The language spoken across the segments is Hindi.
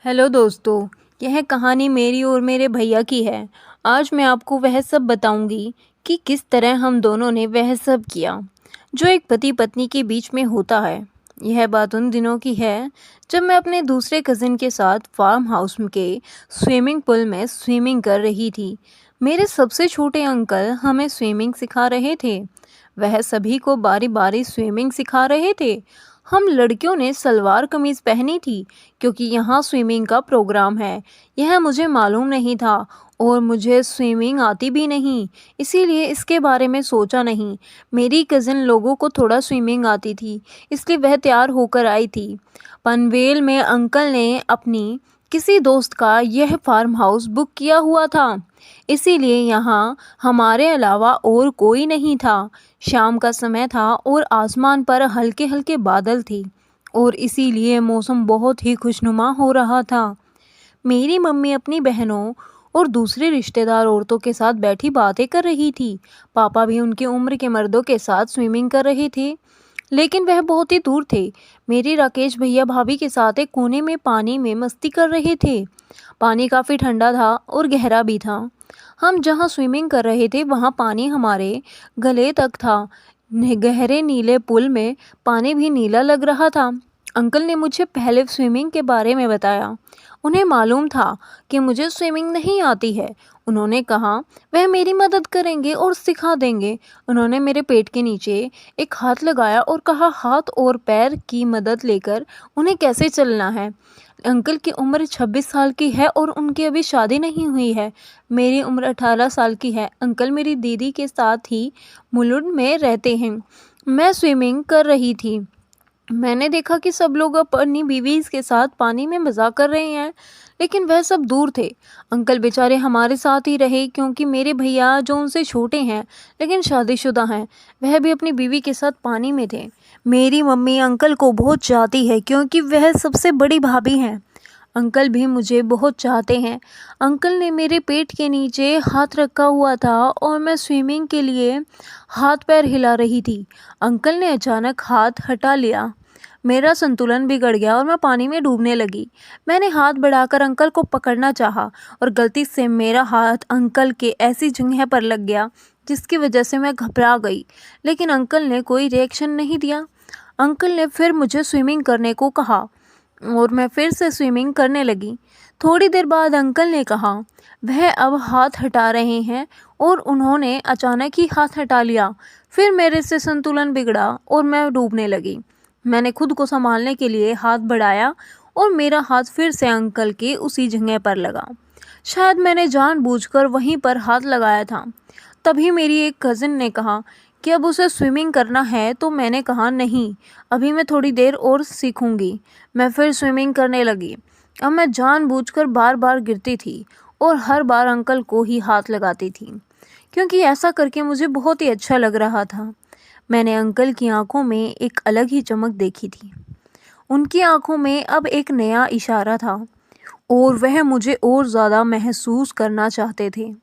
हेलो दोस्तों। यह कहानी मेरी और मेरे भैया की है। आज मैं आपको वह सब बताऊंगी कि किस तरह हम दोनों ने वह सब किया जो एक पति पत्नी के बीच में होता है। यह बात उन दिनों की है जब मैं अपने दूसरे कज़िन के साथ फार्म हाउस के स्विमिंग पूल में स्विमिंग कर रही थी। मेरे सबसे छोटे अंकल हमें स्विमिंग सिखा रहे थे। वह सभी को बारी बारी स्विमिंग सिखा रहे थे। हम लड़कियों ने सलवार कमीज पहनी थी क्योंकि यहाँ स्विमिंग का प्रोग्राम है। यह मुझे मालूम नहीं था और मुझे स्विमिंग आती भी नहीं, इसीलिए इसके बारे में सोचा नहीं। मेरी कज़िन लोगों को थोड़ा स्विमिंग आती थी, इसलिए वह तैयार होकर आई थी। पनवेल में अंकल ने अपनी किसी दोस्त का यह फार्म हाउस बुक किया हुआ था, इसीलिए यहाँ हमारे अलावा और कोई नहीं था। शाम का समय था और आसमान पर हल्के हल्के बादल थे और इसीलिए मौसम बहुत ही खुशनुमा हो रहा था। मेरी मम्मी अपनी बहनों और दूसरे रिश्तेदार औरतों के साथ बैठी बातें कर रही थी। पापा भी उनकी उम्र के मर्दों के साथ स्विमिंग कर रहे थे, लेकिन वह बहुत ही दूर थे। मेरी राकेश भैया भाभी के साथ एक कोने में पानी में मस्ती कर रहे थे। पानी काफ़ी ठंडा था और गहरा भी था। हम जहाँ स्विमिंग कर रहे थे वहाँ पानी हमारे गले तक था। गहरे नीले पुल में पानी भी नीला लग रहा था। अंकल ने मुझे पहले स्विमिंग के बारे में बताया। उन्हें मालूम था कि मुझे स्विमिंग नहीं आती है। उन्होंने कहा वह मेरी मदद करेंगे और सिखा देंगे। उन्होंने मेरे पेट के नीचे एक हाथ लगाया और कहा हाथ और पैर की मदद लेकर उन्हें कैसे चलना है। अंकल की उम्र 26 साल की है और उनकी अभी शादी नहीं हुई है। मेरी उम्र 18 साल की है। अंकल मेरी दीदी के साथ ही मुलुंड में रहते हैं। मैं स्विमिंग कर रही थी। मैंने देखा कि सब लोग अपनी बीवीज़ के साथ पानी में मज़ाक कर रहे हैं, लेकिन वह सब दूर थे। अंकल बेचारे हमारे साथ ही रहे क्योंकि मेरे भैया जो उनसे छोटे हैं लेकिन शादीशुदा हैं, वह भी अपनी बीवी के साथ पानी में थे। मेरी मम्मी अंकल को बहुत चाहती है क्योंकि वह सबसे बड़ी भाभी हैं। अंकल भी मुझे बहुत चाहते हैं। अंकल ने मेरे पेट के नीचे हाथ रखा हुआ था और मैं स्विमिंग के लिए हाथ पैर हिला रही थी। अंकल ने अचानक हाथ हटा लिया। मेरा संतुलन बिगड़ गया और मैं पानी में डूबने लगी। मैंने हाथ बढ़ाकर अंकल को पकड़ना चाहा और गलती से मेरा हाथ अंकल के ऐसी जगह पर लग गया जिसकी वजह से मैं घबरा गई, लेकिन अंकल ने कोई रिएक्शन नहीं दिया। अंकल ने फिर मुझे स्विमिंग करने को कहा और मैं फिर से स्विमिंग करने लगी। थोड़ी देर बाद अंकल ने कहा वह अब हाथ हटा रहे हैं और उन्होंने अचानक ही हाथ हटा लिया। फिर मेरे से संतुलन बिगड़ा और मैं डूबने लगी। मैंने खुद को संभालने के लिए हाथ बढ़ाया और मेरा हाथ फिर से अंकल के उसी जगह पर लगा। शायद मैंने जानबूझकर वहीं पर हाथ लगाया था। तभी मेरी एक कज़िन ने कहा कि अब उसे स्विमिंग करना है, तो मैंने कहा नहीं, अभी मैं थोड़ी देर और सीखूंगी। मैं फिर स्विमिंग करने लगी। अब मैं जानबूझकर बार बार गिरती थी और हर बार अंकल को ही हाथ लगाती थी क्योंकि ऐसा करके मुझे बहुत ही अच्छा लग रहा था। मैंने अंकल की आंखों में एक अलग ही चमक देखी थी। उनकी आंखों में अब एक नया इशारा था और वह मुझे और ज़्यादा महसूस करना चाहते थे।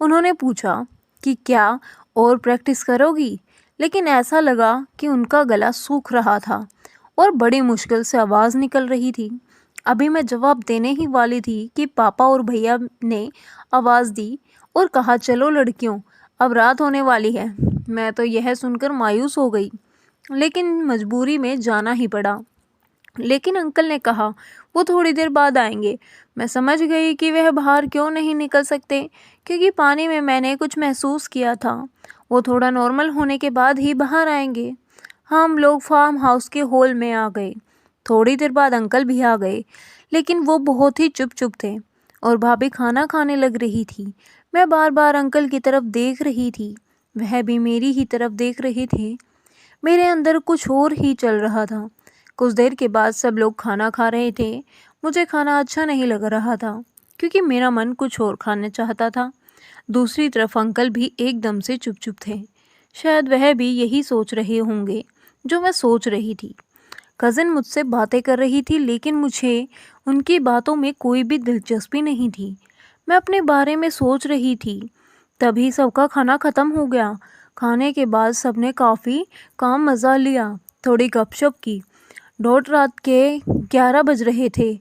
उन्होंने पूछा कि क्या और प्रैक्टिस करोगी, लेकिन ऐसा लगा कि उनका गला सूख रहा था और बड़ी मुश्किल से आवाज़ निकल रही थी। अभी मैं जवाब देने ही वाली थी कि पापा और भैया ने आवाज़ दी और कहा चलो लड़कियों, अब रात होने वाली है। मैं तो यह सुनकर मायूस हो गई, लेकिन मजबूरी में जाना ही पड़ा। लेकिन अंकल ने कहा वो थोड़ी देर बाद आएंगे। मैं समझ गई कि वह बाहर क्यों नहीं निकल सकते, क्योंकि पानी में मैंने कुछ महसूस किया था। वो थोड़ा नॉर्मल होने के बाद ही बाहर आएंगे। हम लोग फार्म हाउस के हॉल में आ गए। थोड़ी देर बाद अंकल भी आ गए, लेकिन वो बहुत ही चुप चुप थे और भाभी खाना खाने लग रही थी। मैं बार बार अंकल की तरफ देख रही थी, वह भी मेरी ही तरफ देख रहे थे। मेरे अंदर कुछ और ही चल रहा था। कुछ देर के बाद सब लोग खाना खा रहे थे। मुझे खाना अच्छा नहीं लग रहा था क्योंकि मेरा मन कुछ और खाना चाहता था। दूसरी तरफ अंकल भी एकदम से चुप चुप थे। शायद वह भी यही सोच रहे होंगे जो मैं सोच रही थी। कज़िन मुझसे बातें कर रही थी, लेकिन मुझे उनकी बातों में कोई भी दिलचस्पी नहीं थी। मैं अपने बारे में सोच रही थी। तभी सबका खाना ख़त्म हो गया। खाने के बाद सबने काफ़ी काम मज़ा लिया, थोड़ी गपशप की। 1:30 रात के 11 बज रहे थे।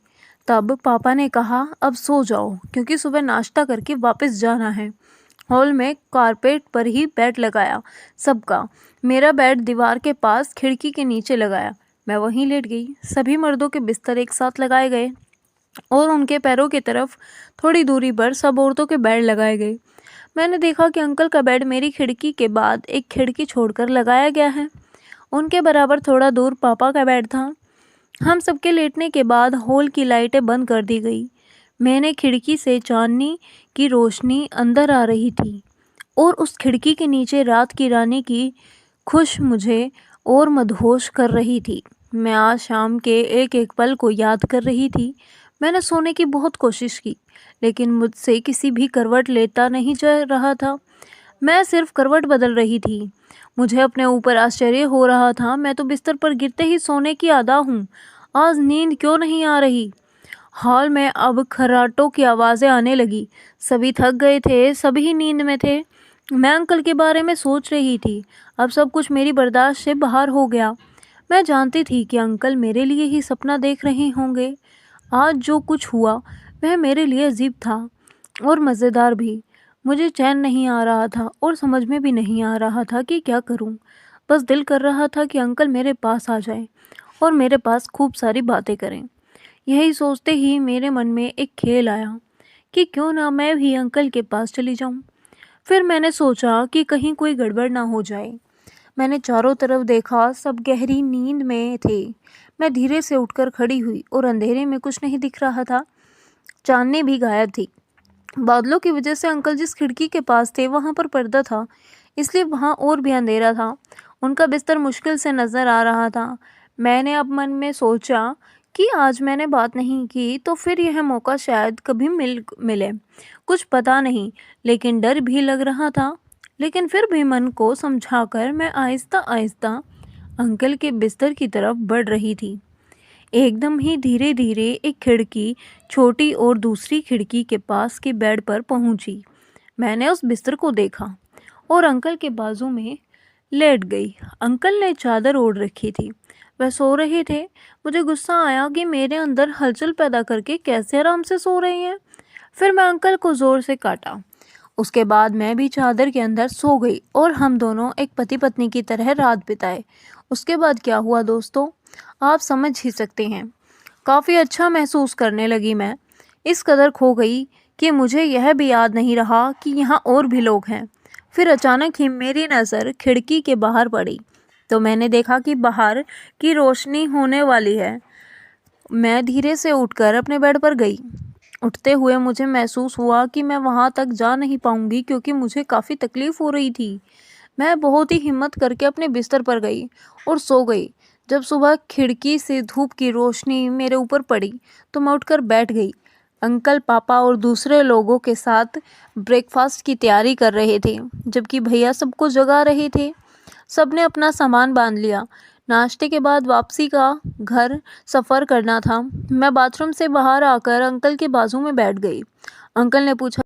तब पापा ने कहा, अब सो जाओ क्योंकि सुबह नाश्ता करके वापस जाना है। हॉल में कारपेट पर ही बेड लगाया सबका। मेरा बेड दीवार के पास खिड़की के नीचे लगाया। मैं वहीं लेट गई। सभी मर्दों के बिस्तर एक साथ लगाए गए और उनके पैरों की तरफ थोड़ी दूरी पर सब औरतों के बेड लगाए गए। मैंने देखा कि अंकल का बेड मेरी खिड़की के बाद एक खिड़की छोड़कर लगाया गया है। उनके बराबर थोड़ा दूर पापा का बेड था। हम सबके लेटने के बाद हॉल की लाइटें बंद कर दी गई। मैंने खिड़की से चांदनी की रोशनी अंदर आ रही थी और उस खिड़की के नीचे रात की रानी की खुश मुझे और मदहोश कर रही थी। मैं आज शाम के एक एक पल को याद कर रही थी। मैंने सोने की बहुत कोशिश की, लेकिन मुझसे किसी भी करवट लेता नहीं जा रहा था। मैं सिर्फ करवट बदल रही थी। मुझे अपने ऊपर आश्चर्य हो रहा था। मैं तो बिस्तर पर गिरते ही सोने की आदा हूँ। आज नींद क्यों नहीं आ रही? हॉल में अब खर्राटों की आवाज़ें आने लगी। सभी थक गए थे, सभी नींद में थे। मैं अंकल के बारे में सोच रही थी। अब सब कुछ मेरी बर्दाश्त से बाहर हो गया। मैं जानती थी कि अंकल मेरे लिए ही सपना देख रहे होंगे। आज जो कुछ हुआ वह मेरे लिए अजीब था और मज़ेदार भी। मुझे चैन नहीं आ रहा था और समझ में भी नहीं आ रहा था कि क्या करूं। बस दिल कर रहा था कि अंकल मेरे पास आ जाए और मेरे पास खूब सारी बातें करें। यही सोचते ही मेरे मन में एक ख्याल आया कि क्यों ना मैं भी अंकल के पास चली जाऊं। फिर मैंने सोचा कि कहीं कोई गड़बड़ ना हो जाए। मैंने चारों तरफ देखा, सब गहरी नींद में थे। मैं धीरे से उठकर खड़ी हुई और अंधेरे में कुछ नहीं दिख रहा था। चांदनी भी गायब थी। बादलों की वजह से अंकल जिस खिड़की के पास थे वहां पर पर्दा था, इसलिए वहां और भी अंधेरा था। उनका बिस्तर मुश्किल से नजर आ रहा था। मैंने अब मन में सोचा कि आज मैंने बात नहीं की तो फिर यह मौका शायद कभी मिले। कुछ पता नहीं, लेकिन डर भी लग रहा था। लेकिन फिर भी मन को समझाकर मैं आहिस्ता आहिस्ता अंकल के बिस्तर की तरफ बढ़ रही थी। एकदम ही धीरे धीरे एक खिड़की छोटी और दूसरी खिड़की के पास के बेड पर पहुंची। मैंने उस बिस्तर को देखा और अंकल के बाजू में लेट गई। अंकल ने चादर ओढ़ रखी थी। वह सो रहे थे। मुझे गुस्सा आया कि मेरे अंदर हलचल पैदा करके कैसे आराम से सो रहे हैं। फिर मैं अंकल को ज़ोर से काटा। उसके बाद मैं भी चादर के अंदर सो गई और हम दोनों एक पति पत्नी की तरह रात बिताए। उसके बाद क्या हुआ दोस्तों, आप समझ ही सकते हैं। काफ़ी अच्छा महसूस करने लगी मैं। इस कदर खो गई कि मुझे यह भी याद नहीं रहा कि यहाँ और भी लोग हैं। फिर अचानक ही मेरी नज़र खिड़की के बाहर पड़ी तो मैंने देखा कि बाहर की रोशनी होने वाली है। मैं धीरे से उठकर अपने बेड पर गई। उठते हुए मुझे महसूस हुआ कि मैं वहाँ तक जा नहीं पाऊंगी क्योंकि मुझे काफ़ी तकलीफ़ हो रही थी। मैं बहुत ही हिम्मत करके अपने बिस्तर पर गई और सो गई। जब सुबह खिड़की से धूप की रोशनी मेरे ऊपर पड़ी तो मैं उठकर बैठ गई। अंकल, पापा और दूसरे लोगों के साथ ब्रेकफास्ट की तैयारी कर रहे थे, जबकि भैया सबको जगा रहे थे। सबने अपना सामान बांध लिया। नाश्ते के बाद वापसी का घर सफ़र करना था। मैं बाथरूम से बाहर आकर अंकल के बाजू में बैठ गई। अंकल ने पूछा,